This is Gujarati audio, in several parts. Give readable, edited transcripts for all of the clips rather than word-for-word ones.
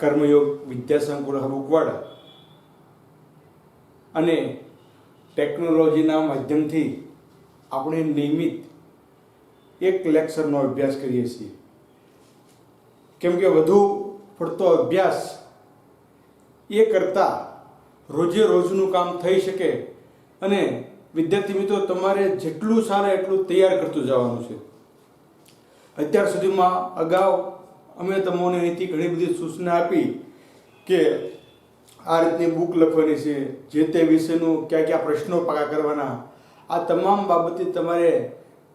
કર્મયોગ વિદ્યાસંકુલ હબુકવાડા અને ટેકનોલોજીના માધ્યમથી આપણે નિયમિત એક લેક્ચરનો અભ્યાસ કરીએ છીએ, કેમ કે વધુ પડતો અભ્યાસ એ કરતાં રોજે રોજનું કામ થઈ શકે અને વિદ્યાર્થી મિત્રો તમારે જેટલું સારું એટલું તૈયાર કરતું જવાનું છે. અત્યાર સુધીમાં અગાઉ અમે તમને અહીંથી ઘણી બધી સૂચના આપી કે આ રીતની બુક લખવાની છે, જે તે વિષયનું કયા કયા પ્રશ્નો પાકા કરવાના, આ તમામ બાબતે તમારે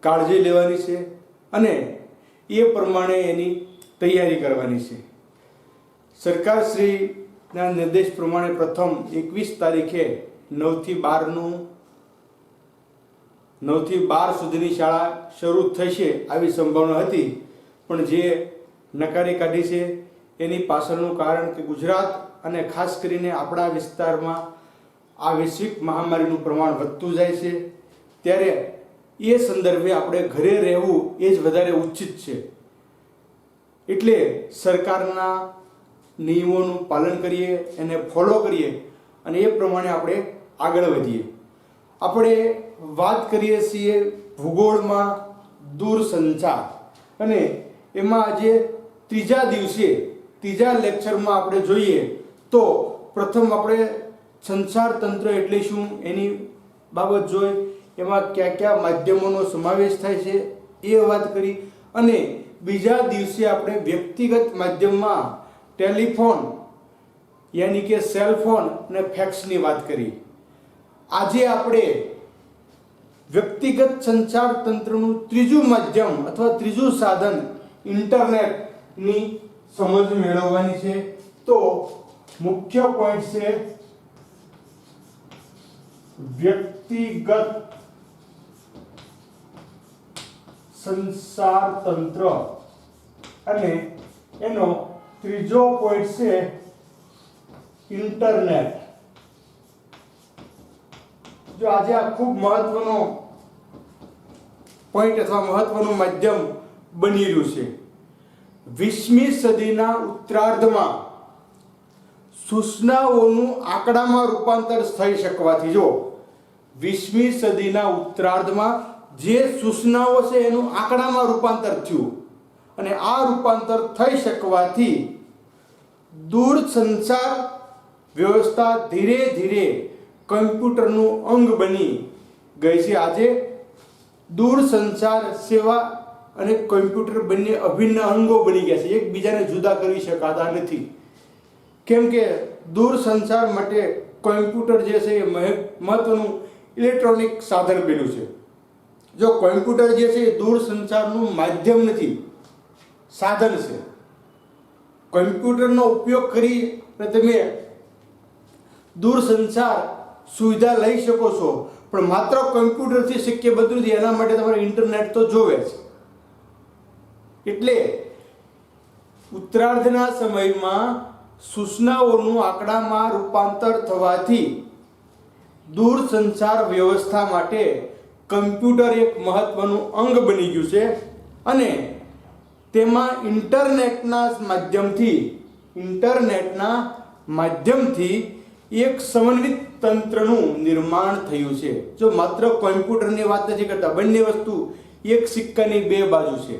કાળજી લેવાની છે અને એ પ્રમાણે એની તૈયારી કરવાની છે. સરકારશ્રીના નિર્દેશ પ્રમાણે પ્રથમ 21 તારીખે 9 થી 12 સુધીની શાળા શરૂ થશે આવી સંભાવના હતી, પણ જે નકારી કાઢી છે એની પાછળનું કારણ કે ગુજરાત અને ખાસ કરીને આપણા વિસ્તારમાં આ વૈશ્વિક મહામારીનું પ્રમાણ વધતું જાય છે, ત્યારે એ સંદર્ભે આપણે ઘરે રહેવું એ જ વધારે ઉચિત છે. એટલે સરકારના નિયમોનું પાલન કરીએ, એને ફોલો કરીએ અને એ પ્રમાણે આપણે આગળ વધીએ. આપણે વાત કરીએ છીએ ભૂગોળમાં દૂરસંચાર, અને એમાં આજે ત્રીજા લેક્ચરમાં આપણે જોઈએ તો પ્રથમ આપણે સંચાર તંત્ર એટલે શું એની બાબત જોઈ, એમાં કયા કયા માધ્યમોનો સમાવેશ થાય છે એ વાત કરી, અને બીજા દિવસે આપણે વ્યક્તિગત માધ્યમમાં ટેલિફોન યાની કે સેલફોન અને ફેક્સની વાત કરી. આજે આપણે વ્યક્તિગત સંચાર તંત્રનું ત્રીજું માધ્યમ અથવા ત્રીજું સાધન ઇન્ટરનેટની સમજ મેળવવાની છે. તો મુખ્ય પોઈન્ટ છે વ્યક્તિગત સંચાર તંત્ર અને એનો ત્રીજો પોઈન્ટ છે ઇન્ટરનેટ. જો આજે આ ખૂબ મહત્વનો પોઈન્ટ અથવા મહત્વનું માધ્યમ બની રહ્યું છે. 20મી સદીના ઉત્તરાર્ધમાં સૂચનાઓનું આંકડામાં રૂપાંતર થઈ શકવાથી, જો 20મી સદીના ઉત્તરાર્ધમાં જે સૂચનાઓ છે એનું આંકડામાં રૂપાંતર થયું, અને આ રૂપાંતર થઈ શકવાથી દૂરસંચાર વ્યવસ્થા ધીરે ધીરે કમ્પ્યુટરનું અંગ બની ગઈ છે. આજે દૂરસંચાર સેવા અને કમ્પ્યુટર બંને અભિન્ન અંગો બની ગયા છે, એકબીજાને જુદા કરી શકાતા નથી. કેમ કે દૂરસંચાર માટે કમ્પ્યુટર જે છે એ મહત્વનું ઇલેક્ટ્રોનિક સાધન બન્યું છે. જો કમ્પ્યુટર જે છે એ દૂરસંચારનું માધ્યમ નથી, સાધન છે. કમ્પ્યુટરનો ઉપયોગ કરી તમે દૂરસંચાર સુવિધા લઈ શકો છો, પણ માત્ર કમ્પ્યુટરથી શક્ય બધું નથી, એના માટે તમારે ઇન્ટરનેટ તો જોવે છે. એટલે ઉત્તરાર્ધના સમયમાં સૂચનાઓનું આંકડામાં રૂપાંતર થવાથી દૂરસંચાર વ્યવસ્થા માટે કમ્પ્યુટર એક મહત્વનું અંગ બની ગયું છે, અને તેમાં ઇન્ટરનેટના માધ્યમથી એક સમન્વિત તંત્રનું નિર્માણ થયું છે. જો માત્ર કમ્પ્યુટરની વાત નથી કરતા, બંને વસ્તુ એક સિક્કાની બે બાજુ છે,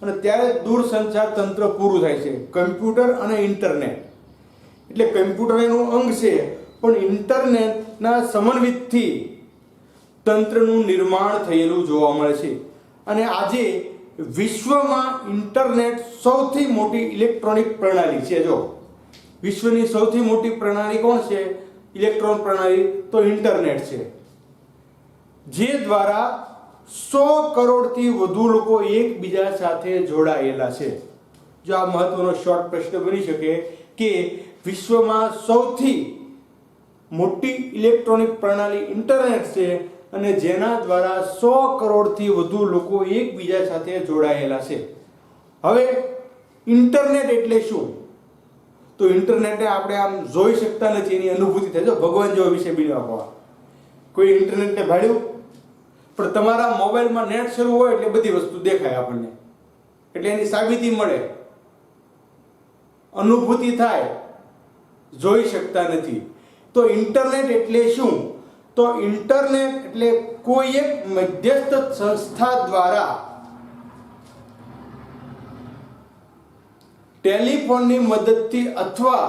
અને ત્યારે દૂરસંચાર તંત્ર પૂરું થાય છે. કમ્પ્યુટર અને ઇન્ટરનેટ એટલે કમ્પ્યુટર એનું અંગ છે, પણ ઇન્ટરનેટના સમન્વિતથી તંત્રનું નિર્માણ થયેલું જોવા મળે છે. અને આજે વિશ્વમાં ઇન્ટરનેટ સૌથી મોટી ઇલેક્ટ્રોનિક પ્રણાલી છે. જો વિશ્વની સૌથી મોટી પ્રણાલી કોણ છે? ઇલેક્ટ્રોન પ્રણાલી, તો ઇન્ટરનેટ છે, જે દ્વારા 100 કરોડથી વધુ લોકો એકબીજા સાથે જોડાયેલા છે. જો આ મહત્વનો શોર્ટ પ્રશ્ન બની શકે કે વિશ્વમાં સૌથી મોટી ઇલેક્ટ્રોનિક પ્રણાલી ઇન્ટરનેટ છે, અને જેના દ્વારા 100 કરોડથી વધુ લોકો એકબીજા સાથે જોડાયેલા છે. હવે ઇન્ટરનેટ એટલે શું? તો ઇન્ટરનેટને આપણે આમ જોઈ શકતા નથી, એની અનુભૂતિ થાય. જો ભગવાન જેવો વિષય બીજો આપવા, કોઈ ઇન્ટરનેટને ભાડ્યું, પણ તમારા મોબાઈલમાં નેટ શરૂ હોય એટલે બધી વસ્તુ દેખાય આપણને, એટલે એની સાબિતી મળે. અનુભૂતિ થાય, જોઈ શકતા નથી. તો ઇન્ટરનેટ એટલે શું? તો ઇન્ટરનેટ એટલે કોઈ એક મધ્યસ્થ સંસ્થા દ્વારા ટેલિફોનની મદદથી અથવા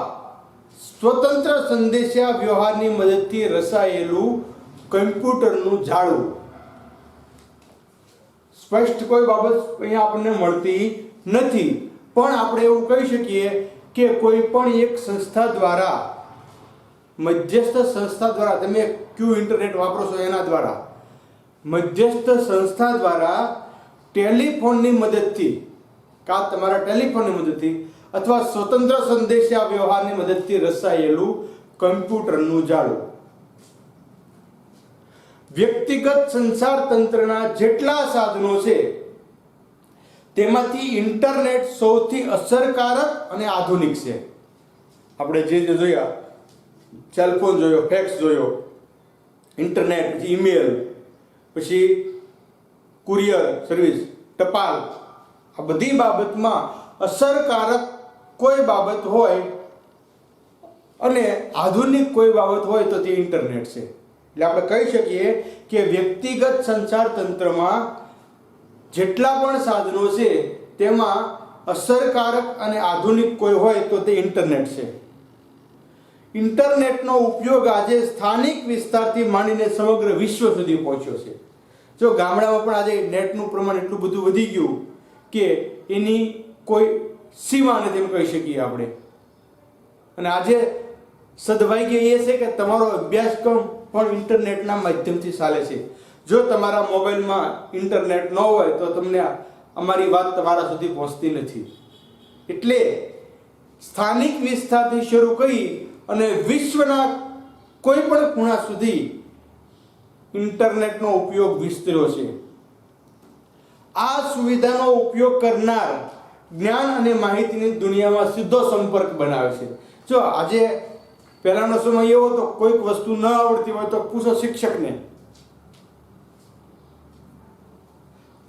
સ્વતંત્ર સંદેશા વ્યવહારની મદદથી રચાયેલું કમ્પ્યુટરનું જાળું. સ્પષ્ટ કોઈ બાબત અહીંયા આપણને મળતી નથી, પણ આપણે એવું કહી શકીએ કે કોઈ પણ એક સંસ્થા દ્વારા, મધ્યસ્થ સંસ્થા દ્વારા, તમે ક્યુ ઇન્ટરનેટ વાપરો છો એના દ્વારા, મધ્યસ્થ સંસ્થા દ્વારા ટેલિફોનની મદદથી, કાં તમારા ટેલિફોનની મદદથી અથવા સ્વતંત્ર સંદેશા વ્યવહારની મદદથી રચાયેલું કમ્પ્યુટરનું જાળું. વ્યક્તિગત સંચાર તંત્રના જેટલા સાધનો છે તેમાંથી ઇન્ટરનેટ સૌથી અસરકારક અને આધુનિક છે. આપણે જે જોયા, સેલફોન જોયો, ફેક્સ જોયો, ઇન્ટરનેટ, પછી ઈમેલ, પછી કુરિયર સર્વિસ, ટપાલ, આ બધી બાબતમાં અસરકારક કોઈ બાબત હોય અને આધુનિક કોઈ બાબત હોય તો તે ઇન્ટરનેટ છે. એટલે આપણે કહી શકીએ કે વ્યક્તિગત સંચાર તંત્રમાં જેટલા પણ સાધનો છે તેમાં અસરકારક અને આધુનિક કોઈ હોય તો તે ઇન્ટરનેટ છે. ઇન્ટરનેટનો ઉપયોગ આજે સ્થાનિક વિસ્તારથી માંડીને સમગ્ર વિશ્વ સુધી પહોંચ્યો છે. જો ગામડામાં પણ આજે નેટનું પ્રમાણ એટલું બધું વધી ગયું કે એની કોઈ સીમા નથી એમ કહી શકીએ આપણે. અને આજે સદભાગ્ય એ છે કે તમારો અભ્યાસક્રમ પણ ઇન્ટરનેટના માધ્યમથી ચાલે છે. જો તમારા મોબાઈલમાં ઇન્ટરનેટ ન હોય તો તમને અમારી વાત તમારા સુધી પહોંચતી નથી. એટલે સ્થાનિક વિસ્તારથી શરૂ કરી અને વિશ્વના કોઈ પણ ખૂણા સુધી ઇન્ટરનેટનો ઉપયોગ વિસ્તર્યો છે. આ સુવિધાનો ઉપયોગ કરનાર જ્ઞાન અને માહિતીની દુનિયામાં સીધો સંપર્ક બનાવે છે. જો આજે પહેલાનો સમય એવો હતો, કોઈક વસ્તુ ન આવડતી હોય તો પૂછો શિક્ષકને,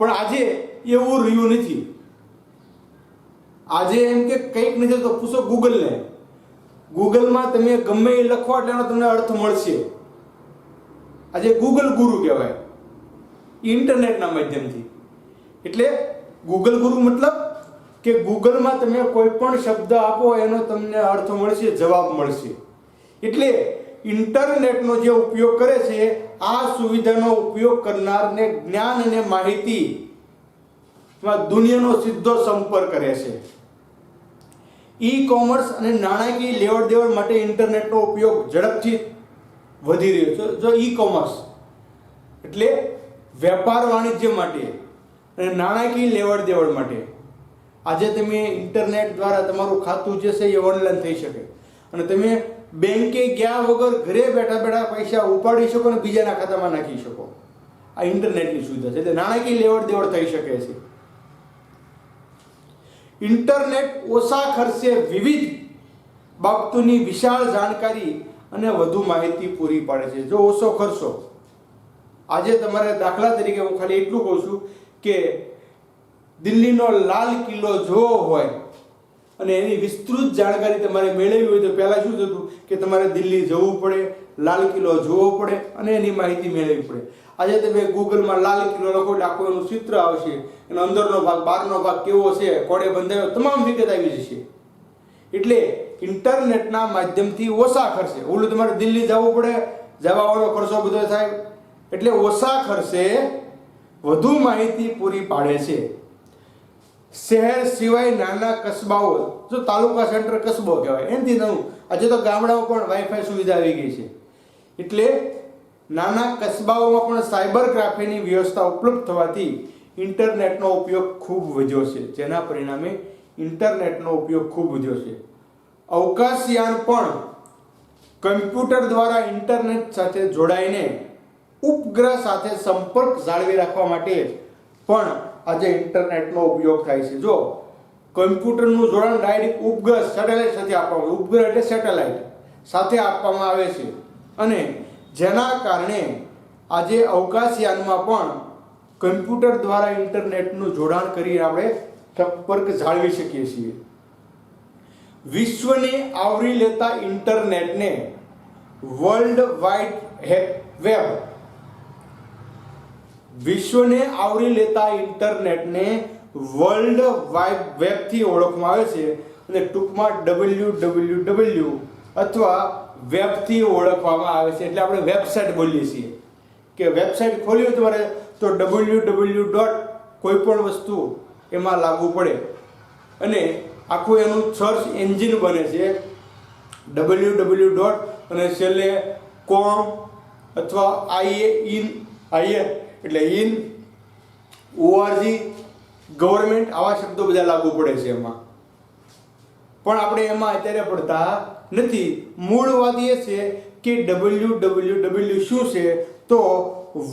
પણ આજે એવું રહ્યું નથી. આજે એમ કે કંઈક નથી તો પૂછો ગૂગલને. ગૂગલમાં તમે ગમે એ લખો એટલે એનો તમને અર્થ મળશે. આજે ગૂગલ ગુરુ કહેવાય ઇન્ટરનેટના માધ્યમથી. એટલે ગૂગલ ગુરુ મતલબ કે ગૂગલમાં તમે કોઈ પણ શબ્દ આપો એનો તમને અર્થ મળશે, જવાબ મળશે. એટલે ઇન્ટરનેટનો જે ઉપયોગ કરે છે, આ સુવિધાનો ઉપયોગ કરનારને જ્ઞાન અને માહિતીમાં દુનિયાનો સીધો સંપર્ક કરે છે. ઈ કોમર્સ અને નાણાકીય લેવડ દેવડ માટે ઇન્ટરનેટનો ઉપયોગ ઝડપથી વધી રહ્યો છે. જો ઈ કોમર્સ એટલે વેપાર વાણિજ્ય માટે અને નાણાકીય લેવડ દેવડ માટે આજે તમે ઇન્ટરનેટ દ્વારા તમારું ખાતું જે છે એ ઓનલાઈન થઈ શકે અને તમે બેંકે ગયા વગર ઘરે બેઠા બેઠા પૈસા ઉપાડી શકો અને બીજાના ખાતામાં નાખી શકો. આ ઇન્ટરનેટની સુવિધા છે. એટલે નાણાકીય લેવડ દેવડ થઈ શકે છે. ઇન્ટરનેટ ઓછા ખર્ચે વિવિધ બાબતોની વિશાળ જાણકારી અને વધુ માહિતી પૂરી પાડે છે. જો ઓછો ખર્ચો, આજે તમારે દાખલા તરીકે હું ખાલી એટલું કહું છું કે દિલ્હીનો લાલ કિલ્લો જોવો હોય અને એની વિસ્તૃત જાણકારી તમારે મેળવવી હોય તો પહેલાં શું થતું કે તમારે દિલ્હી જવું પડે, લાલ કિલ્લો જોવો પડે અને એની માહિતી મેળવવી પડે. આજે તમે ગૂગલમાં લાલ કિલ્લો લખો એટલે આખું એનું ચિત્ર આવશે, એનો અંદરનો ભાગ, બહારનો ભાગ કેવો છે, કોડે બંધાયો, તમામ વિગત આવી જશે. એટલે ઇન્ટરનેટના માધ્યમથી ઓછા ખર્ચે, ઓલું તમારે દિલ્હી જવું પડે, જવાનો ખર્ચો બધો થાય, એટલે ઓછા ખર્ચે વધુ માહિતી પૂરી પાડે છે. શહેર સિવાય નાના કસ્બાઓ, જો તાલુકા સેન્ટર કસ્બો કહેવાય એનાથી નાનું, આજે તો ગામડાઓ પણ વાઈફાઈ સુવિધા આવી ગઈ છે. એટલે નાના કસ્બાઓમાં પણ સાયબરગ્રાફીની વ્યવસ્થા ઉપલબ્ધ થવાથી ઇન્ટરનેટનો ઉપયોગ ખૂબ વધ્યો છે. જેના પરિણામે ઇન્ટરનેટનો ઉપયોગ ખૂબ વધ્યો છે. અવકાશયાન પણ કમ્પ્યુટર દ્વારા ઇન્ટરનેટ સાથે જોડાઈને ઉપગ્રહ સાથે સંપર્ક જાળવી રાખવા માટે પણ આજે ઇન્ટરનેટનો ઉપયોગ થાય છે. જો કમ્પ્યુટરનું જોડાણ ડાયરેક્ટ ઉપગ્રહ સેટેલાઇટ સાથે આપવામાં, ઉપગ્રહ એટલે સેટેલાઇટ સાથે આપવામાં આવે છે અને જેના કારણે આજે અવકાશયાનમાં પણ કમ્પ્યુટર દ્વારા ઇન્ટરનેટનું જોડાણ કરી આપણે સંપર્ક જાળવી શકીએ છીએ. વિશ્વને આવરી લેતા ઇન્ટરનેટને વર્લ્ડ વાઇડ વેબ, વિશ્વને આવરી લેતા ઇન્ટરનેટને વર્લ્ડ વાઇડ વેબથી ઓળખવામાં આવે છે અને ટૂંકમાં WWW અથવા વેબથી ઓળખવામાં આવે છે. એટલે આપણે વેબસાઇટ બોલીએ છીએ કે વેબસાઇટ ખોલ્યું તમારે તો www. કોઈ પણ વસ્તુ એમાં લાગુ પડે અને આખું એનું સર્ચ એન્જિન બને છે www. અને છેલ્લે કોમ અથવા એટલે ઇન org ગવર્મેન્ટ આવા શબ્દો બધા લાગુ પડે છે એમાં. પણ આપણે એમાં અત્યારે પડતા નથી. મૂળ વાત એ છે કે WWW શું છે તો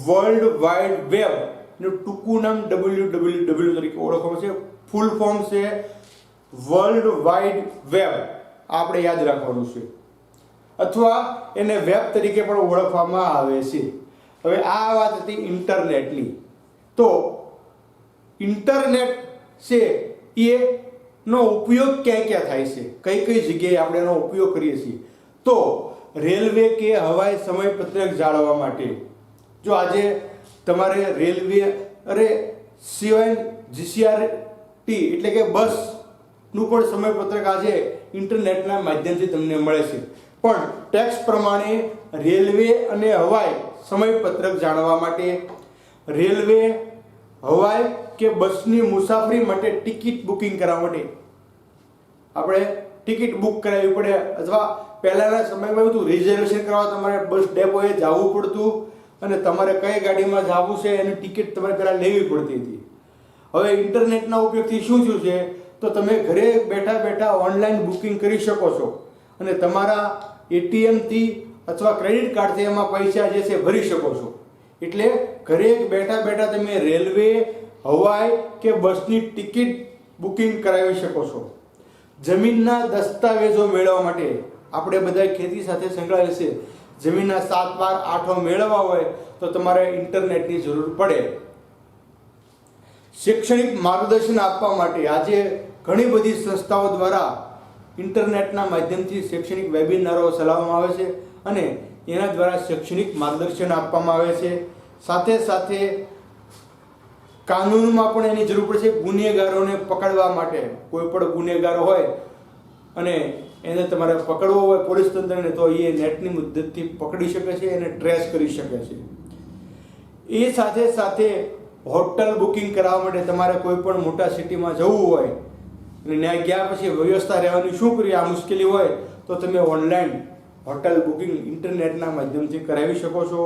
વર્લ્ડ વાઇડ વેબ નું ટૂંકું નામ WWW તરીકે ઓળખવામાં છે. ફૂલ ફોર્મ છે વર્લ્ડ વાઇડ વેબ. આપણે યાદ રાખવાનું છે અથવા એને વેબ તરીકે પણ ઓળખવામાં આવે છે. હવે આ વાત હતી ઇન્ટરનેટની. તો ઇન્ટરનેટ છે એનો ઉપયોગ ક્યાં ક્યાં થાય છે, કઈ કઈ જગ્યાએ આપણે એનો ઉપયોગ કરીએ છીએ? તો રેલવે કે હવાઈ સમયપત્રક જાળવવા માટે. જો આજે તમારે રેલવે સિવાય GCRT એટલે કે બસનું પણ સમયપત્રક આજે ઇન્ટરનેટના માધ્યમથી તમને મળે છે. પણ ટેક્સ પ્રમાણે રેલવે અને હવાઈ સમયપત્રક જાણવા માટે, રેલવે હવાઈ કે બસની મુસાફરી માટે ટિકિટ બુકિંગ કરવા માટે આપણે ટિકિટ બુક કરાવવી પડે, અથવા પહેલાના સમયમાં હતું રિઝર્વેશન કરવા તમારે બસ ડેપોએ જવું પડતું અને તમારે કઈ ગાડીમાં જવું છે એની ટિકિટ તમારે પહેલાં લેવી પડતી હતી. હવે ઇન્ટરનેટના ઉપયોગથી શું થયું છે તો તમે ઘરે બેઠા બેઠા ઓનલાઈન બુકિંગ કરી શકો છો અને તમારા ATMથી અથવા ક્રેડિટ કાર્ડથી એમાં પૈસા જે છે ભરી શકો છો. એટલે ઘરે બેઠા બેઠા તમે રેલવે, હવાઈ કે બસની ટિકિટ બુકિંગ કરાવી શકો છો. જમીનના દસ્તાવેજો મેળવવા માટે આપણે બધા ખેતી સાથે સંકળાયેલ છે. જમીનના 7 બાર 8 મેળવવા હોય તો તમારે ઇન્ટરનેટની જરૂર પડે. શૈક્ષણિક માર્ગદર્શન આપવા માટે આજે ઘણી બધી સંસ્થાઓ દ્વારા ઇન્ટરનેટના માધ્યમથી શૈક્ષણિક વેબિનારો ચલાવવામાં આવે છે અને એના દ્વારા શૈક્ષણિક માર્ગદર્શન આપવામાં આવે છે. સાથે સાથે કાનૂનમાં પણ એની જરૂર પડશે. ગુનેગારોને પકડવા માટે કોઈ પણ ગુનેગાર હોય અને એને તમારે પકડવો હોય પોલીસ તંત્રને તો એ નેટની મદદથી પકડી શકે છે, એને ટ્રેસ કરી શકે છે. એ સાથે સાથે હોટલ બુકિંગ કરાવવા માટે તમારે કોઈ પણ મોટા સિટીમાં જવું હોય અને ત્યાં ગયા પછી વ્યવસ્થા રહેવાની શું કરીએ આ મુશ્કેલી હોય તો તમે ઓનલાઈન હોટલ બુકિંગ ઇન્ટરનેટના માધ્યમથી કરાવી શકો છો.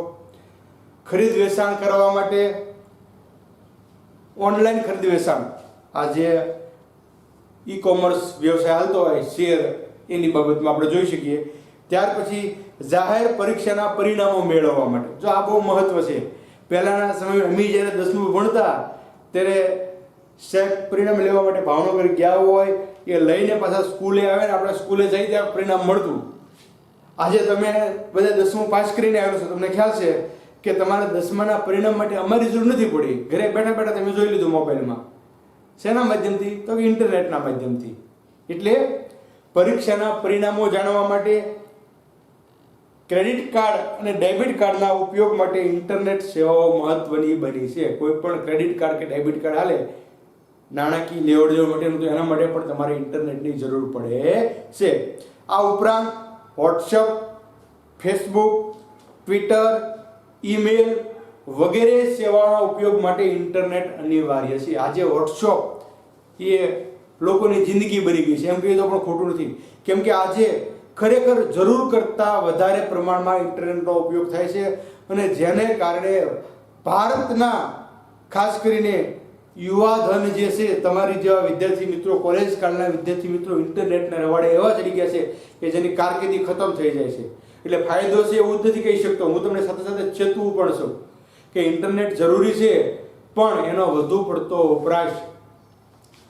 ખરીદ વેચાણ કરવા માટે ઓનલાઈન ખરીદ વેચાણ, આજે ઈ-કોમર્સ વ્યવસાય હાલતો હોય શેર એની બાબતમાં આપણે જોઈ શકીએ. ત્યાર પછી જાહેર પરીક્ષાના પરિણામો મેળવવા માટે, જો આ બહુ મહત્વ છે. પહેલાના સમયમાં અમે જ્યારે 10મું ભણતા ત્યારે પરિણામ લેવા માટે ભાવનગર ગયા હોય એ લઈને પાછા સ્કૂલે આવે ને આપણે સ્કૂલે જઈ ત્યાં પરિણામ મળતું. આજે તમે બધા 10મું પાસ કરીને આવ્યો છો, તમને ખ્યાલ છે કે તમારે 10માના પરિણામ માટે અમારી જરૂર નથી પડી. ઘરે બેઠા બેઠા તમે જોઈ લીધું મોબાઈલમાં. શેના માધ્યમથી? તો કે ઇન્ટરનેટના માધ્યમથી. એટલે પરીક્ષાના પરિણામો જાણવા માટે, ક્રેડિટ કાર્ડ અને ડેબિટ કાર્ડના ઉપયોગ માટે ઇન્ટરનેટ સેવાઓ મહત્વની બની છે. કોઈ પણ ક્રેડિટ કાર્ડ કે ડેબિટ કાર્ડ હાલે નાણાકીય લેવડ દેવડ માટેનું, તો એના માટે પણ તમારે ઇન્ટરનેટની જરૂર પડે છે. આ ઉપરાંત વોટ્સઅપ, ફેસબુક, ટ્વિટર, ઈમેલ વગેરે સેવાઓના ઉપયોગ માટે ઇન્ટરનેટ અનિવાર્ય છે. આજે વોટ્સઅપ એ લોકોની જિંદગી બની ગઈ છે એમ કહીએ તો પણ ખોટું નથી. કેમ કે આજે ખરેખર જરૂર કરતાં વધારે પ્રમાણમાં ઇન્ટરનેટનો ઉપયોગ થાય છે અને જેને કારણે ભારતના ખાસ કરીને યુવાધન જે છે, તમારી જેવા વિદ્યાર્થી મિત્રો, કોલેજ કાળના વિદ્યાર્થી મિત્રો ઇન્ટરનેટના રવાડે એવા ચડી ગયા છે કે જેની કારકિર્દી ખતમ થઈ જાય છે. એટલે ફાયદો છે એવું જ નથી કહી શકતો. હું તમને સાથે સાથે ચેતવું પણ છું કે ઇન્ટરનેટ જરૂરી છે પણ એનો વધુ પડતો વપરાશ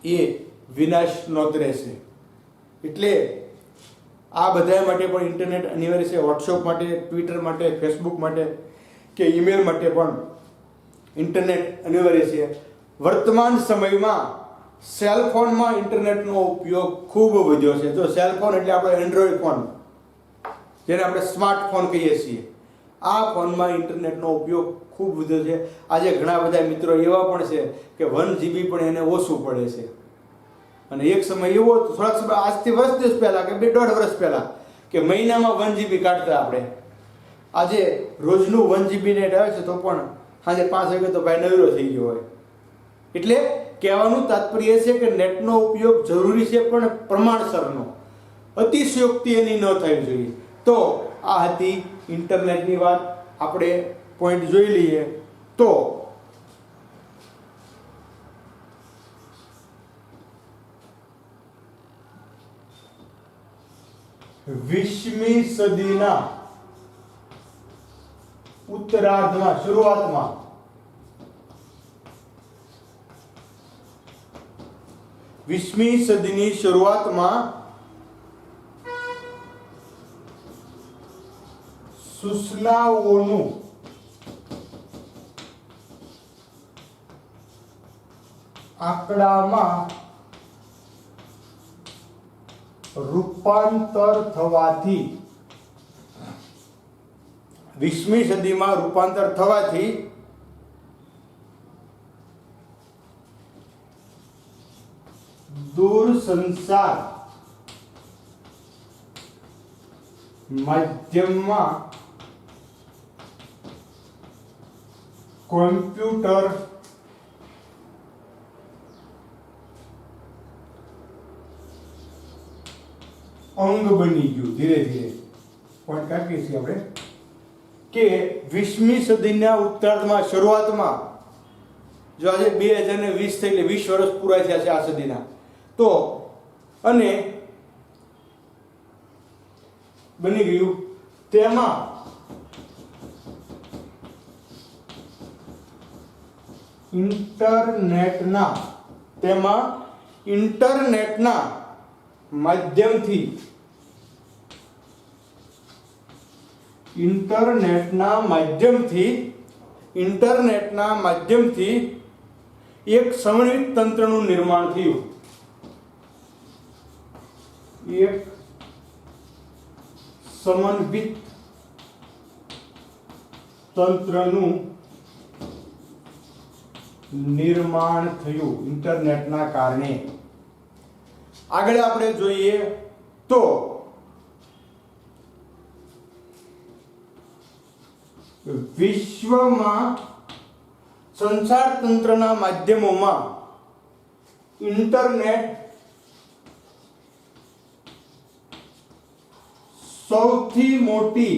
એ વિનાશ નોતરે છે. એટલે આ બધા માટે પણ ઇન્ટરનેટ અનિવાર્ય છે. વોટ્સઅપ માટે, ટ્વિટર માટે, ફેસબુક માટે કે ઈમેલ માટે પણ ઇન્ટરનેટ અનિવાર્ય છે. વર્તમાન સમયમાં સેલ ફોનમાં ઇન્ટરનેટનો ઉપયોગ ખૂબ વધ્યો છે. તો સેલ ફોન એટલે આપણે એન્ડ્રોઈડ ફોન, જેને આપણે સ્માર્ટફોન કહીએ છીએ, આ ફોનમાં ઇન્ટરનેટનો ઉપયોગ ખૂબ વધ્યો છે. આજે ઘણા બધા મિત્રો એવા પણ છે કે 1 GB પણ એને ઓછું પડે છે. અને એક સમય એવો હતો, થોડાક સમય આજથી વર્ષ પહેલાં કે 2.5 વર્ષ પહેલાં, કે મહિનામાં 1 GB કાઢતા આપણે. આજે રોજનું 1 GB નેટ આવે છે તો પણ સાંજે 5 વાગે તો ભાઈ નવરો થઈ ગયો હોય. એટલે કહેવાનું તાત્પર્ય છે કે નેટનો ઉપયોગ જરૂરી છે, પણ પ્રમાણસરનો, અતિશયોક્તિ એની ન થવી જોઈએ. તો આ હતી ઇન્ટરનેટની વાત. આપણે પોઈન્ટ જોઈ લઈએ તો વીસમી સદીના ઉત્તરાર્ધમાં, શરૂઆતમાં વીસમી સદીની શરૂઆતમાં સૂચનાઓનું આંકડામાં રૂપાંતર થવાથી, 20મી સદીમાં રૂપાંતર થવાથી દૂરસંચાર માધ્યમમાં કોમ્પ્યુટર અંગ બની ગયું. ધીરે ધીરે પોઈન્ટ કાઢીએ છીએ આપણે કે 20મી સદીના ઉત્તરાર્ધમાં, શરૂઆતમાં, જો આજે 2020 થઈ એટલે 20 વર્ષ પૂરા થયા છે આ સદીના, તો અને બની ગયું તેમાં ઇન્ટરનેટના માધ્યમથી એક સમન્વિત તંત્રનું નિર્માણ થયું. એક સમન્વિત તંત્રનું નિર્માણ થયું ઇન્ટરનેટના કારણે. આગળ આપણે જોઈએ તો વિશ્વમાં સંચાર તંત્રના માધ્યમોમાં ઇન્ટરનેટ સૌથી મોટી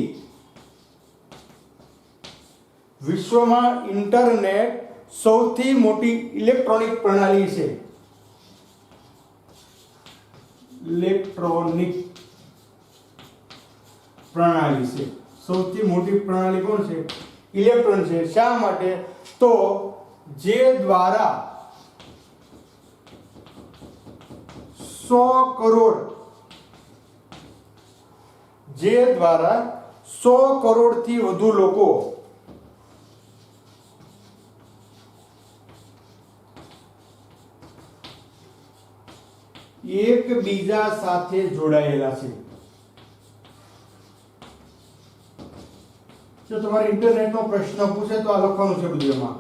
ઇલેક્ટ્રોનિક પ્રણાલી છે. સૌથી મોટી પ્રણાલી કોણ છે? ઇલેક્ટ્રોન છે. શા માટે? તો જે દ્વારા 100 કરોડથી વધુ લોકો એકબીજા સાથે જોડાયેલા છે. જો તમારે ઇન્ટરનેટનો પ્રશ્ન પૂછે તો આ લખવાનું છે બધું. એમાં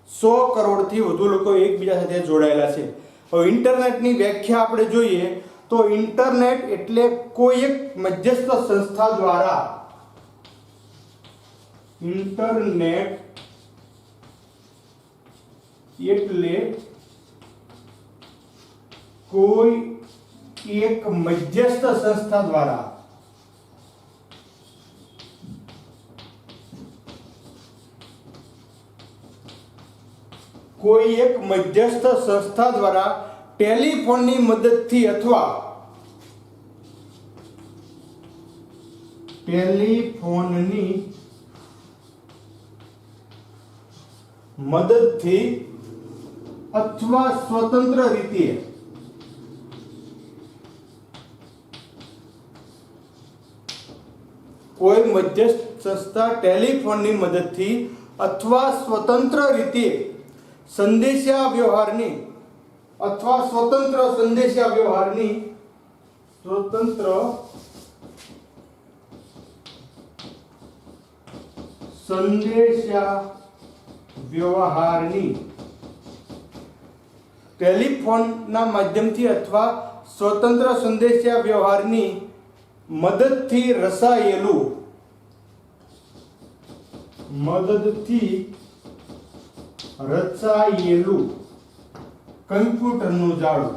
100 કરોડથી વધુ લોકો એકબીજા સાથે જોડાયેલા છે. હવે ઇન્ટરનેટની વ્યાખ્યા આપણે જોઈએ તો ઇન્ટરનેટ એટલે કોઈ એક મધ્યસ્થ સંસ્થા દ્વારા કોઈ એક મધ્યસ્થ સંસ્થા દ્વારા ટેલિફોનની મદદથી અથવા સ્વતંત્ર રીતે કોઈ મધ્યસ્થ સંસ્થા ટેલિફોનની મદદથી અથવા સ્વતંત્ર રીતે સંદેશા વ્યવહારની અથવા સ્વતંત્ર સંદેશા વ્યવહારની ટેલિફોનના માધ્યમથી અથવા સ્વતંત્ર સંદેશા વ્યવહારની મદદથી રચાયેલું કમ્પ્યુટરનું જાળું.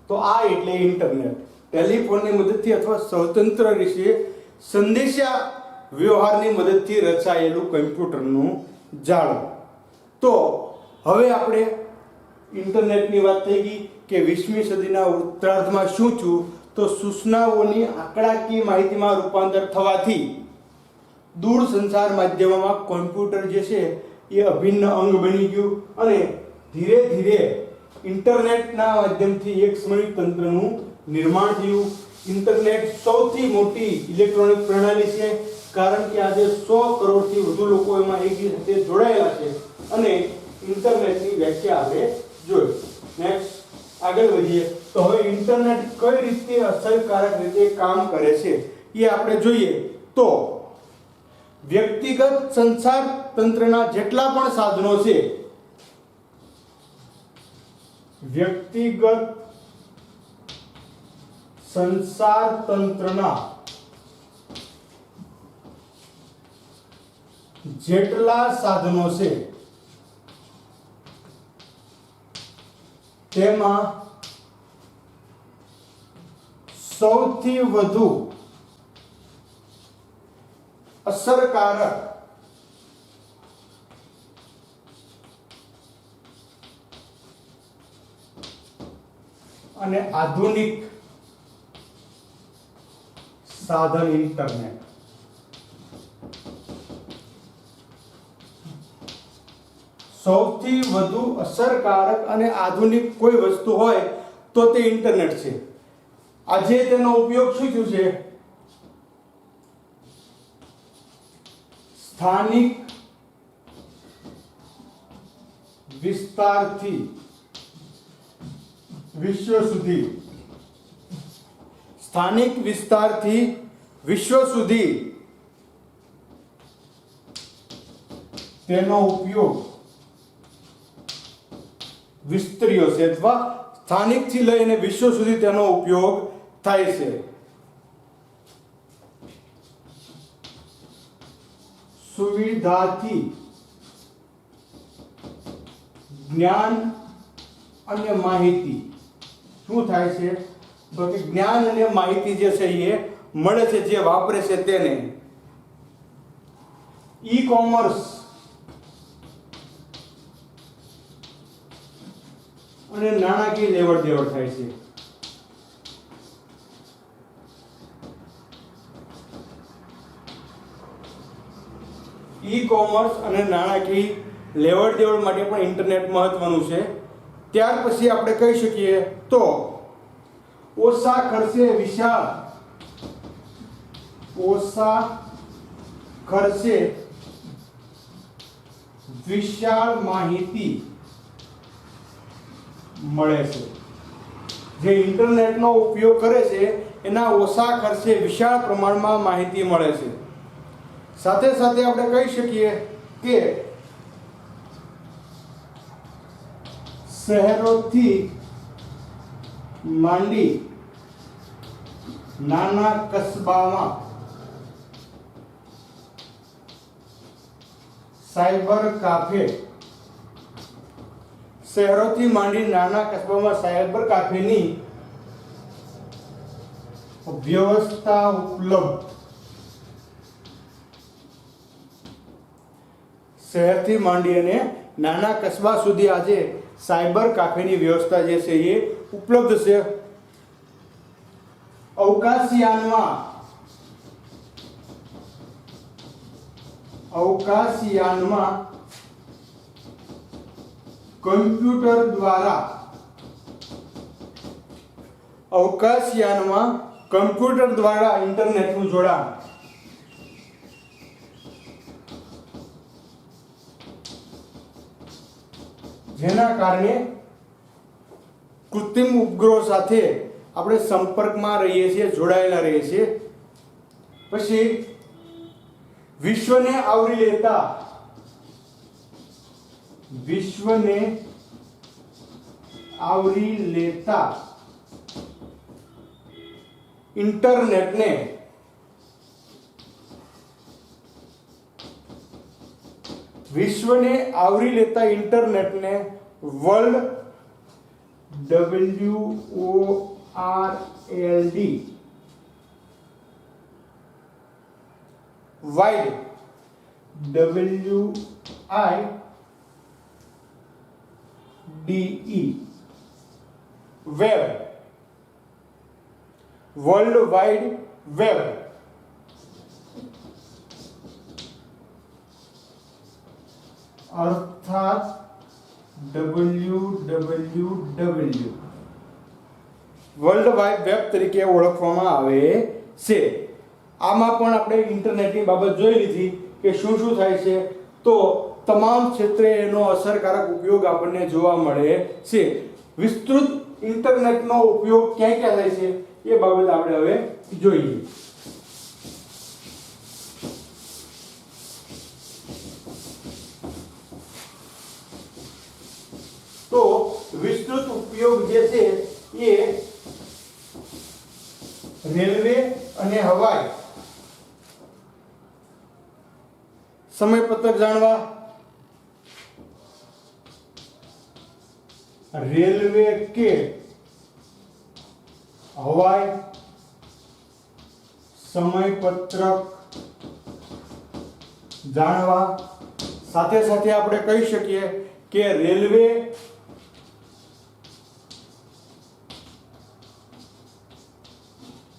તો આ એટલે ઇન્ટરનેટ. ટેલિફોનની મદદથી અથવા સ્વતંત્ર રીતે સંદેશા વ્યવહારની મદદથી રચાયેલું કમ્પ્યુટરનું જાળું. તો હવે આપણે ઇન્ટરનેટની વાત થઈ ગઈ કે 20મી સદીના ઉત્તરાર્ધમાં શું થયું, તો સૂચનાઓની આંકડાકીય માહિતીમાં રૂપાંતર થવાથી દૂર સંચાર માધ્યમોમાં કોમ્પ્યુટર જે છે એ અભિન્ન અંગ બની ગયું અને ધીરે ધીરે ઇન્ટરનેટના માધ્યમથી એક સમન્વિત તંત્રનું નિર્માણ થયું. ઇન્ટરનેટ સૌથી મોટી ઇલેક્ટ્રોનિક પ્રણાલી છે, કારણ કે આજે 100 કરોડથી વધુ લોકો એમાં એકબીજા સાથે જોડાયેલા છે. અને ઇન્ટરનેટની વ્યાખ્યા આપણે જોઈ. નેક્સ્ટ આગળ વધીએ તો હવે ઇન્ટરનેટ કઈ રીતે અસરકારક રીતે કામ કરે છે એ આપણે જોઈએ. તો વ્યક્તિગત સંચાર તંત્રના જેટલા પણ સાધનો છે, વ્યક્તિગત સંચાર તંત્રના જેટલા સાધનો છે તેમાં સૌથી વધુ અસરકારક અને આધુનિક સાધન ઇન્ટરનેટ. સૌથી વધુ અસરકારક અને આધુનિક કોઈ વસ્તુ હોય તો તે ઇન્ટરનેટ છે. આજે તેનો ઉપયોગ શું થયું છે? સ્થાનિક વિસ્તારથી વિશ્વ સુધી, સ્થાનિક વિસ્તારથી વિશ્વ સુધી તેનો ઉપયોગ વિસ્તર્યો છે, અથવા સ્થાનિકથી લઈને વિશ્વ સુધી તેનો ઉપયોગ થાય છે. સુવિધાથી જ્ઞાન અને માહિતી શું થાય છે? તો કે જ્ઞાન અને માહિતી જે છે એ મળે છે જે વાપરે છે તેને. ઈ કોમર્સ અને નાણાકીય લેવડ દેવડ થાય છે. ઈ કોમર્સ અને નાણાકીય લેવડ દેવડ માટે પણ ઇન્ટરનેટ મહત્વનું છે. ત્યાર પછી આપણે કહી શકીએ તો ઓછા ખર્ચે વિશાળ માહિતી મળે છે. જે ઇન્ટરનેટનો ઉપયોગ કરે છે એના ઓછા ખર્ચે વિશાળ પ્રમાણમાં માહિતી મળે છે. સાથે સાથે આપણે કહી શકીએ કે શહેરોથી માંડી નાના કસ્બામાં સાયબર કાફે, શહેરોથી માંડી નાના કસ્બામાં સાયબર કાફેની વ્યવસ્થા ઉપલબ્ધ. શહેરથી માંડી અને નાના કસ્બા સુધી આજે સાયબર કાફેની વ્યવસ્થા જે છે એ ઉપલબ્ધ છે. અવકાશયાનમાં કમ્પ્યુટર દ્વારા ઇન્ટરનેટનું જોડાણ. જેના કારણે કૃત્રિમ ઉપગ્રહો સાથે આપણે સંપર્કમાં રહીએ છીએ, જોડાયેલા રહીએ છીએ. પછી વિશ્વને આવરી લેતા ઇન્ટરનેટને વર્લ્ડ વર્લ્ડ વાઇડ વેબ અર્થાત www વર્લ્ડ વાઇડ વેબ તરીકે ઓળખવામાં આવે છે. આમાં પણ આપણે ઇન્ટરનેટની બાબત જોઈ લીધી કે શું શું થાય છે. તો તમામ ક્ષેત્રે એનો અસરકારક ઉપયોગ આપણને જોવા મળે છે. વિસ્તૃત ઇન્ટરનેટનો ઉપયોગ ક્યાં ક્યાં થાય છે એ બાબત આપણે હવે જોઈએ. તો વિસ્તૃત ઉપયોગ જે છે એ રેલવે અને હવાઈ સમયપત્રક જાણવા, રેલવે કે હવાઈ સમયપત્રક જાણવા, સાથે સાથે આપણે કહી શકીએ કે રેલવે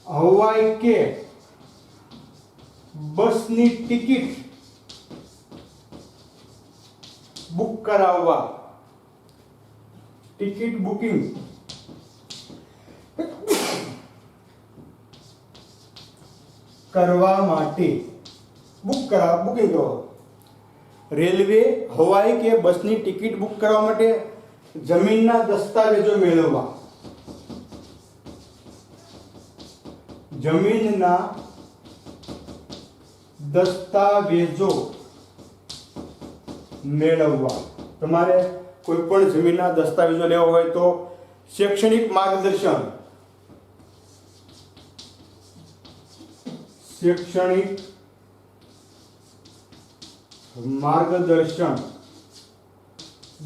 હવાઈ કે બસની ટિકિટ બુક કરાવવા, ટિકિટ બુકિંગ કરવા માટે બુકિંગ કરો. રેલવે હવાઈ કે બસની ટિકિટ બુક કરવા માટે જમીનના દસ્તાવેજો મેળવવા, જમીનના દસ્તાવેજો મેળવવા. તમારે કોઈ પણ જમીનના દસ્તાવેજો લેવા હોય તો શૈક્ષણિક માર્ગદર્શન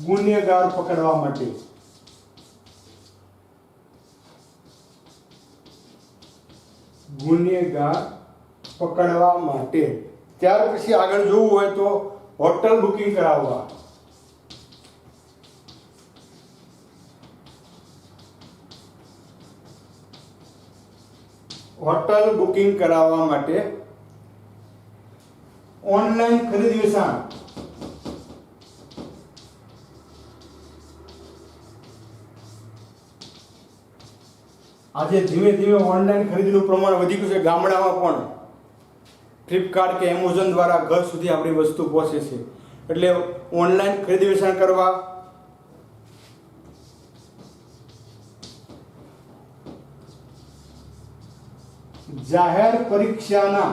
ગુનેગાર પકડવા માટે, ત્યાર પછી આગળ જોવું હોય તો હોટલ બુકિંગ કરાવવા, હોટલ બુકિંગ કરાવવા માટે ઓનલાઈન ખરીદ વેચાણ, આજે ધીમે ધીમે ઓનલાઈન ખરીદીનું પ્રમાણ વધી ગયું છે. ગામડામાં પણ ફ્લિપકાર્ટ કે એમેઝોન દ્વારા ઘર સુધી આપણી વસ્તુ પહોંચે છે. એટલે ઓનલાઈન ખરીદી વેચાણ કરવા, જાહેર પરીક્ષાના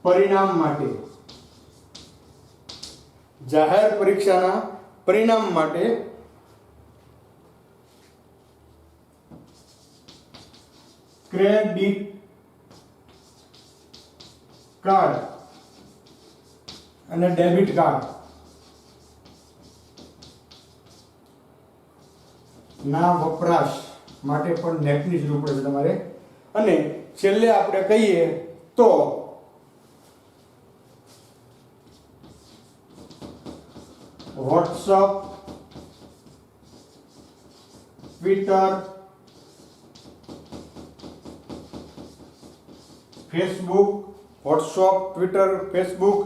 પરિણામ માટે ક્રેડિટ કાર્ડ અને ડેબિટ કાર્ડ ના વપરાશ માટે પણ નેટની જરૂર પડે છે તમારે. અને છેલ્લે આપણે કહીએ તો વોટ્સઅપ, ટ્વિટર, ફેસબુક,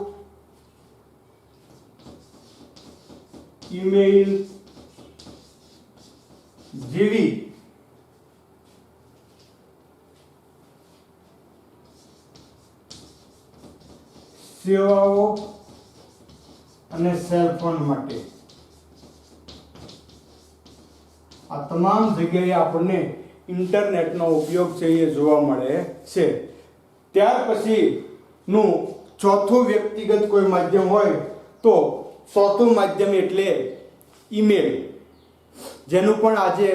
ઈમેલ જેવી સેવાઓ અને સેલ ફોન માટે આ તમામ જગ્યાએ આપણને ઇન્ટરનેટનો ઉપયોગ છે એ જોવા મળે છે. ત્યાર પછીનું ચોથું વ્યક્તિગત કોઈ માધ્યમ હોય તો ચોથું માધ્યમ એટલે ઈમેલ, જેનું પણ આજે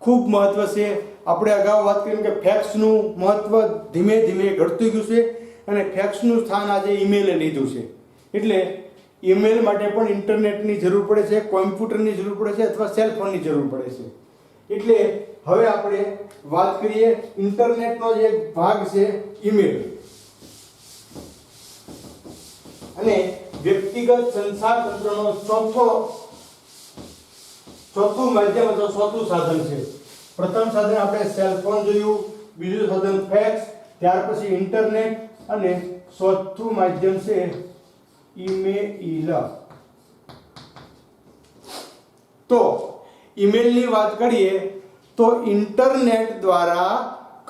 ખૂબ મહત્વ છે. આપણે અગાઉ વાત કરી કે ફેક્સનું મહત્વ ધીમે ધીમે ઘટતું ગયું છે અને ફેક્સનું સ્થાન આજે ઈમેલે લીધું છે. એટલે ઈમેલ માટે પણ ઇન્ટરનેટની જરૂર પડે છે, કોમ્પ્યુટરની જરૂર પડે છે અથવા સેલ ફોનની જરૂર પડે છે. એટલે હવે આપણે વાત કરીએ ઇન્ટરનેટનો જે ભાગ છે ઈમેલ, અને વ્યક્તિગત સંચાર તંત્રનો ચોથું માધ્યમ અથવા ચોથું સાધન છે. પ્રથમ સાધન આપણે સેલ ફોન જોયું, બીજું સાધન ફેક્સ, ત્યાર પછી ઇન્ટરનેટ અને ચોથું માધ્યમ છે ઈમેલ. તો ઈમેલની વાત કરીએ તો ઇન્ટરનેટ દ્વારા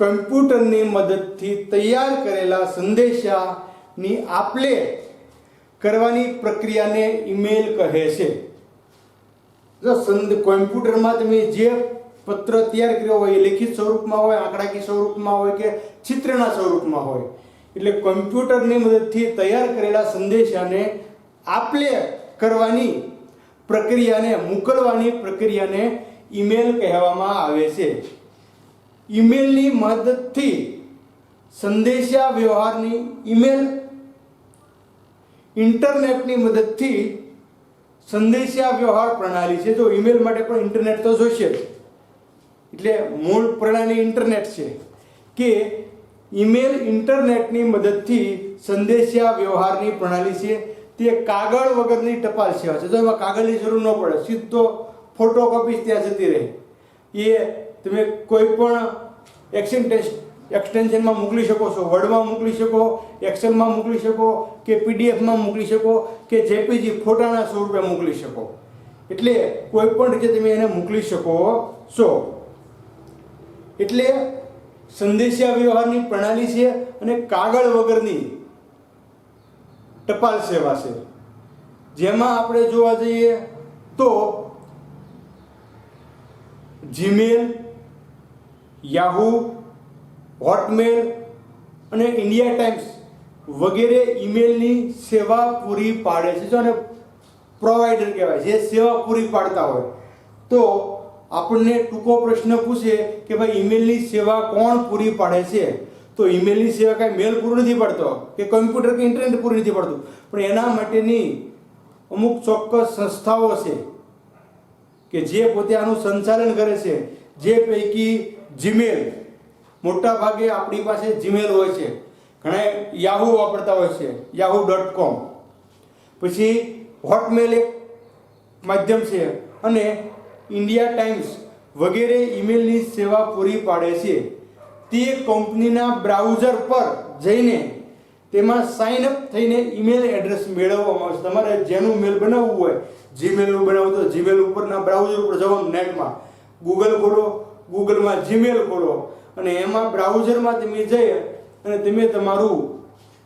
કમ્પ્યુટરની મદદથી તૈયાર કરેલા સંદેશાની આપલે કરવાની પ્રક્રિયાને ઈમેલ કહે છે. જો કોમ્પ્યુટરમાં તમે જે પત્ર તૈયાર કર્યો હોય એ લિખિત સ્વરૂપમાં હોય, આંકડાકીય સ્વરૂપમાં હોય કે ચિત્રના સ્વરૂપમાં હોય, એટલે કમ્પ્યુટરની મદદથી તૈયાર કરેલા સંદેશાને આપલે કરવાની પ્રક્રિયાને, મોકલવાની પ્રક્રિયાને ઈમેલ કહેવામાં આવે છે. ઈમેલની મદદથી સંદેશા વ્યવહારની ઇન્ટરનેટની મદદથી સંદેશા વ્યવહાર પ્રણાલી છે. તો ઈમેલ માટે પણ ઇન્ટરનેટ તો જોઈશે જ, એટલે મૂળ પ્રણાલી ઇન્ટરનેટ છે કે ઈમેલ ઇન્ટરનેટની મદદથી સંદેશા વ્યવહારની પ્રણાલી છે. તે કાગળ વગરની ટપાલ સેવા છે. તો એમાં કાગળની જરૂર ન પડે, સીધો ફોટોકોપી ત્યાં જતી રહે. એ તમે કોઈ પણ એક્સટેન્શનમાં મોકલી શકો છો, વર્ડમાં મોકલી શકો, એક્સેલમાં મોકલી શકો કે પીડીએફમાં મોકલી શકો કે જેપીજી ફોટાના સ્વરૂપે મોકલી શકો. એટલે કોઈ પણ રીતે તમે એને મોકલી શકો છો. એટલે સંદેશા વ્યવહારની પ્રણાલી છે અને કાગળ વગરની ટપાલ સેવા છે. જેમાં આપણે જોવા જઈએ તો જીમેલ, યાહૂ, હોટમેલ અને ઇન્ડિયા ટાઈમ્સ વગેરે ઈમેલની સેવા પૂરી પાડે છે. જો આને પ્રોવાઈડર કહેવાય, જે સેવા પૂરી પાડતા હોય. તો આપણને ટૂંકો પ્રશ્ન પૂછે કે ભાઈ ઈમેલની સેવા કોણ પૂરી પાડે છે, તો ઈમેલની સેવા કાંઈ મેલ પૂરું નથી પાડતો કે કમ્પ્યુટર કે ઇન્ટરનેટ પૂરું નથી પાડતું, પણ એના માટેની અમુક ચોક્કસ સંસ્થાઓ છે કે જે પોતે આનું સંચાલન કરે છે. જે પૈકી જીમેલ, મોટા ભાગે આપણી પાસે જીમેલ હોય છે, ઘણા યાહૂ વાપરતા હોય છે, yahoo.com. પછી હોટમેલ એક માધ્યમ છે અને ઇન્ડિયા ટાઈમ્સ વગેરે ઈમેલની સેવા પૂરી પાડે છે. તે કંપનીના બ્રાઉઝર પર જઈને તેમાં સાઇન અપ થઈને ઈમેલ એડ્રેસ મેળવવામાં આવશે. તમારે જેનું મેલ બનાવવું હોય, જીમેલનું બનાવવું તો જીમેલ ઉપરના બ્રાઉઝર ઉપર જવાનું, નેટમાં ગૂગલ ખોલો, ગૂગલમાં જીમેલ ખોલો અને એમાં બ્રાઉઝરમાં તમે જઈ અને તમે તમારું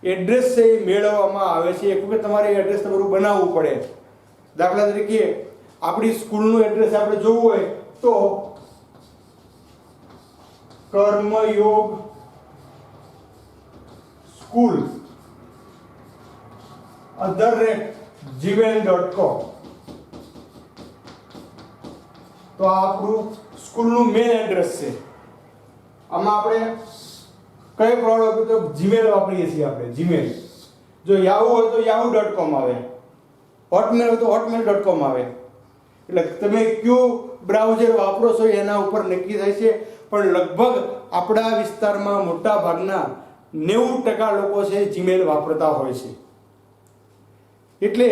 એડ્રેસ છે એ મેળવવામાં આવે છે. એક વખત તમારે એડ્રેસ તમારું બનાવવું પડે. દાખલા તરીકે આપણી સ્કૂલનું એડ્રેસ આપણે જોવું હોય તો કર્મયોગ સ્કૂલ @gmail.com. તો આ આપણું સ્કૂલનું મેલ એડ્રેસ છે. આમાં આપણે કઈ પ્રોબ્લેમ હોય તો જીમેલ વાપરીએ છીએ આપણે, જીમેલ. જો યાહૂ હોય તો yahoo.com આવે, હોટમેલ હોય તો hotmail.com આવે. એટલે તમે કયું બ્રાઉઝર વાપરો છો એના ઉપર નક્કી થાય છે. પણ લગભગ આપણા વિસ્તારમાં મોટા ભાગના 90% લોકો છે જીમેલ વાપરતા હોય છે. એટલે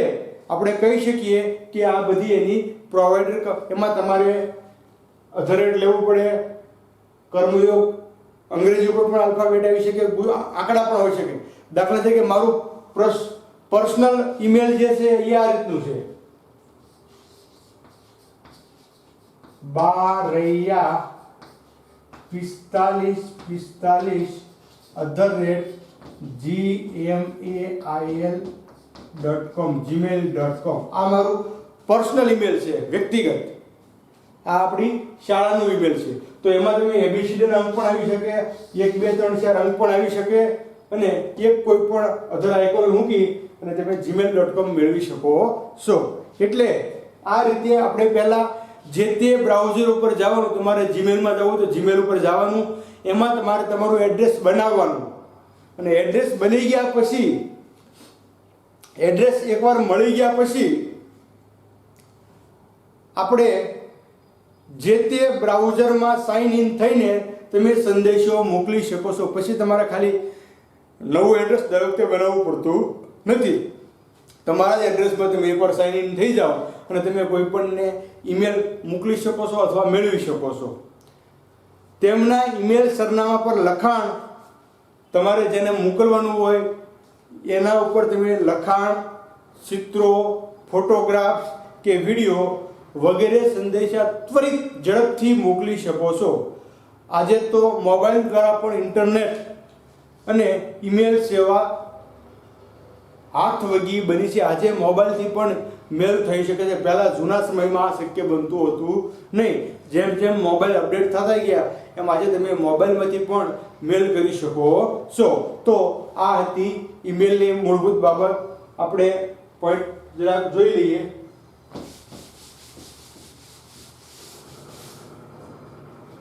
આપણે કહી શકીએ કે આ બધી એની પ્રોવાઈડર, એમાં તમારે અધરેટ લેવું પડે. કર્મયોગ અંગ્રેજી ઉપર પણ આલ્ફાબેટ આવી શકે, આંકડા પણ હોઈ શકે. દાખલા તરીકે મારું પર્સનલ ઈમેલ જે છે એ આ રીતનું છે: baraiya4545 @gmail.com. gmail.com આ મારું પર્સનલ ઈમેલ છે, વ્યક્તિગત. આ આપણી શાળાનું ઈમેલ છે. તો એમાં તમે એબીસીડીના અંક પણ આવી શકે, 1 2 3 4 અંક પણ આવી શકે, અને એક કોઈ પણ અધર આઇકોન મૂકી અને તમે gmail.com મેળવી શકો છો. એટલે આ રીતે આપણે પહેલા જે તે બ્રાઉઝર ઉપર જવાનું, તમારે જીમેલમાં જવું તો જીમેલ ઉપર જવાનું, એમાં તમારે તમારું એડ્રેસ બનાવવાનું, અને એડ્રેસ બની ગયા પછી, એડ્રેસ એકવાર મળી ગયા પછી આપણે જે તે બ્રાઉઝરમાં સાઇન ઇન થઈને તમે સંદેશો મોકલી શકો છો. પછી તમારે ખાલી નવું એડ્રેસ દર વખતે બનાવવું પડતું નથી. તમારા જ એડ્રેસમાં તમે એકવાર સાઇન ઇન થઈ જાઓ અને તમે કોઈ પણને ઈમેલ મોકલી શકો છો અથવા મેળવી શકો છો. તેમના ઈમેલ સરનામા પર લખાણ, તમારે જેને મોકલવાનું હોય એના ઉપર તમે લખાણ, ચિત્રો, ફોટોગ્રાફ્સ કે વિડીયો વગેરે સંદેશા ત્વરિત ઝડપથી મોકલી શકો છો. આજે તો મોબાઈલ દ્વારા પણ ઇન્ટરનેટ અને ઈમેલ સેવા હાથવગી બની છે. આજે મોબાઈલથી પણ મેલ થઈ શકે છે. પહેલા જૂના સમયમાં આ શક્ય બનતું હતું નહીં. જેમ જેમ મોબાઈલ અપડેટ થતા ગયા એમ આજે તમે મોબાઈલમાંથી પણ મેલ કરી શકો છો. તો આ હતી ઈમેલની મૂળભૂત બાબત. આપણે પોઈન્ટ જરાક જોઈ લઈએ.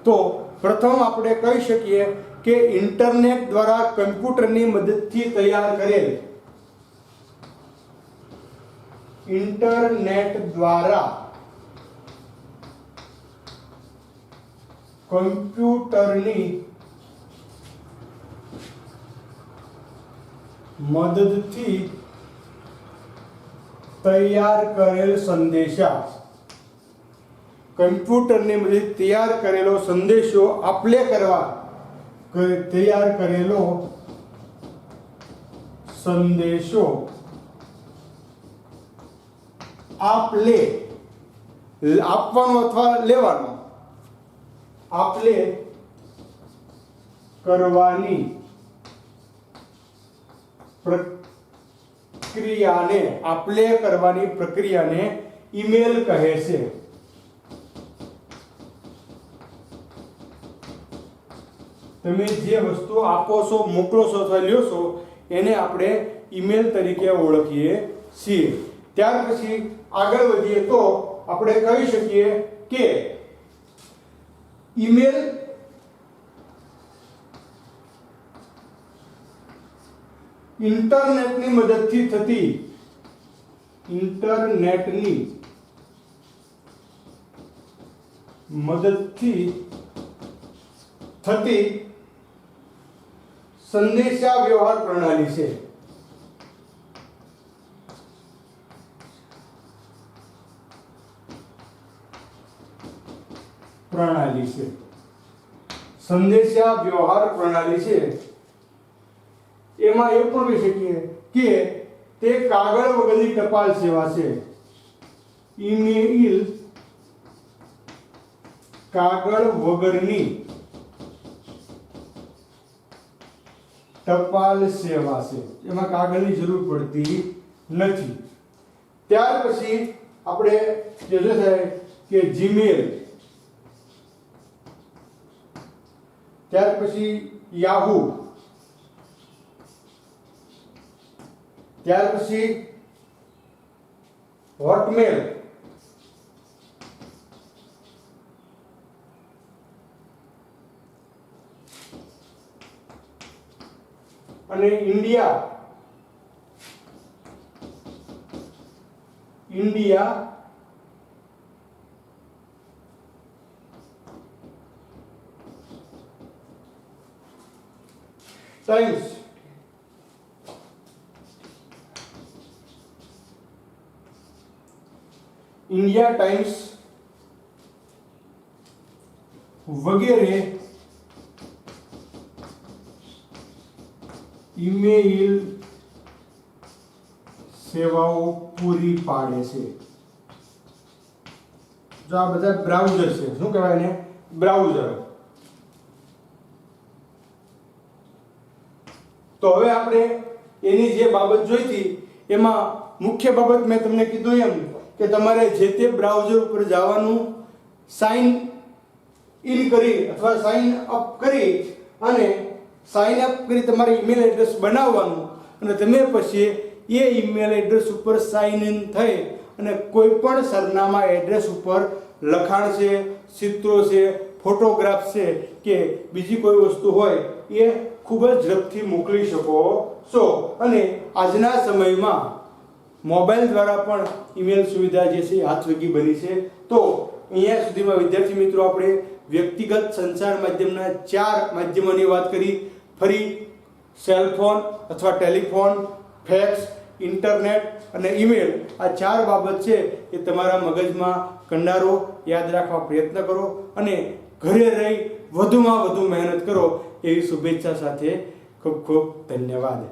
તો પ્રથમ આપણે કહી શકીએ કે ઇન્ટરનેટ દ્વારા કમ્પ્યુટરની મદદથી તૈયાર કરેલ, ઇન્ટરનેટ દ્વારા કમ્પ્યુટરની મદદથી તૈયાર કરેલ સંદેશા, કમ્પ્યુટરની મદદથી તૈયાર કરેલો સંદેશો આપલે કરવા, તૈયાર કરેલો સંદેશો આપલે, આપવાનો અથવા લેવાનો, આપલે કરવાની પ્રક્રિયાને, આપલે કરવાની પ્રક્રિયાને ઈમેલ કહે છે. તમે જે વસ્તુ આપો છો, મોકલો છો અથવા લ્યો છો એને આપણે ઈમેલ તરીકે ઓળખીએ છીએ. ત્યાર પછી આગળ વધીએ તો આપણે કહી શકીએ કે ઈમેલ ઇન્ટરનેટની મદદથી થતી, ઇન્ટરનેટની મદદથી થતી સંદેશા વ્યવહાર પ્રણાલી છે. સંદેશા વ્યવહાર પ્રણાલી છે. એમાં એવું પણ કહી શકીએ કે તે કાગળ વગરની ટપાલ સેવા છે. ઈમેલ કાગળ વગરની ટપાલ સેવા છે. એમાં કાગળની જરૂર પડતી નથી. ત્યાર પછી આપણે જે છે કે જીમેલ, ત્યાર પછી યાહુ, ત્યાર પછી હોટમેલ, અને ઇન્ડિયા ટાઈમ્સ. ઇન્ડિયા ટાઈમ્સ વગેરે ઈમેલ સેવાઓ પૂરી પાડે છે. જો આ બધા બ્રાઉઝર છે, શું કહેવાય એને? બ્રાઉઝર. તો હવે આપણે એની જે બાબત જોઈ હતી એમાં મુખ્ય બાબત મેં તમને કીધું એમ કે તમારે જે તે બ્રાઉઝર ઉપર જવાનું, સાઇન ઇન કરી અથવા સાઇન અપ કરી અને સાઇન અપ કરી તમારે ઈમેલ એડ્રેસ બનાવવાનું અને તમે પછી એ ઈમેલ એડ્રેસ ઉપર સાઇન ઇન થઈ અને કોઈ પણ સરનામા એડ્રેસ ઉપર લખાણ છે, ચિત્રો છે, ફોટોગ્રાફ છે કે બીજી કોઈ વસ્તુ હોય એ ખૂબ જ ઝડપથી મોકલી શકો છો. અને આજના સમયમાં મોબાઈલ દ્વારા પણ ઈમેલ સુવિધા જે છે હાથવગી બની છે. તો અહીંયા સુધીમાં વિદ્યાર્થી મિત્રો આપણે વ્યક્તિગત સંચાર માધ્યમના 4 માધ્યમોની વાત કરી. ફરી સેલફોન અથવા ટેલિફોન, ફેક્સ, ઇન્ટરનેટ અને ઈમેલ, આ 4 બાબત છે એ તમારા મગજમાં કંડારો, યાદ રાખવા પ્રયત્ન કરો અને ઘરે રહી વધુમાં વધુ મહેનત કરો એવી શુભેચ્છા સાથે ખૂબ ખૂબ ધન્યવાદ.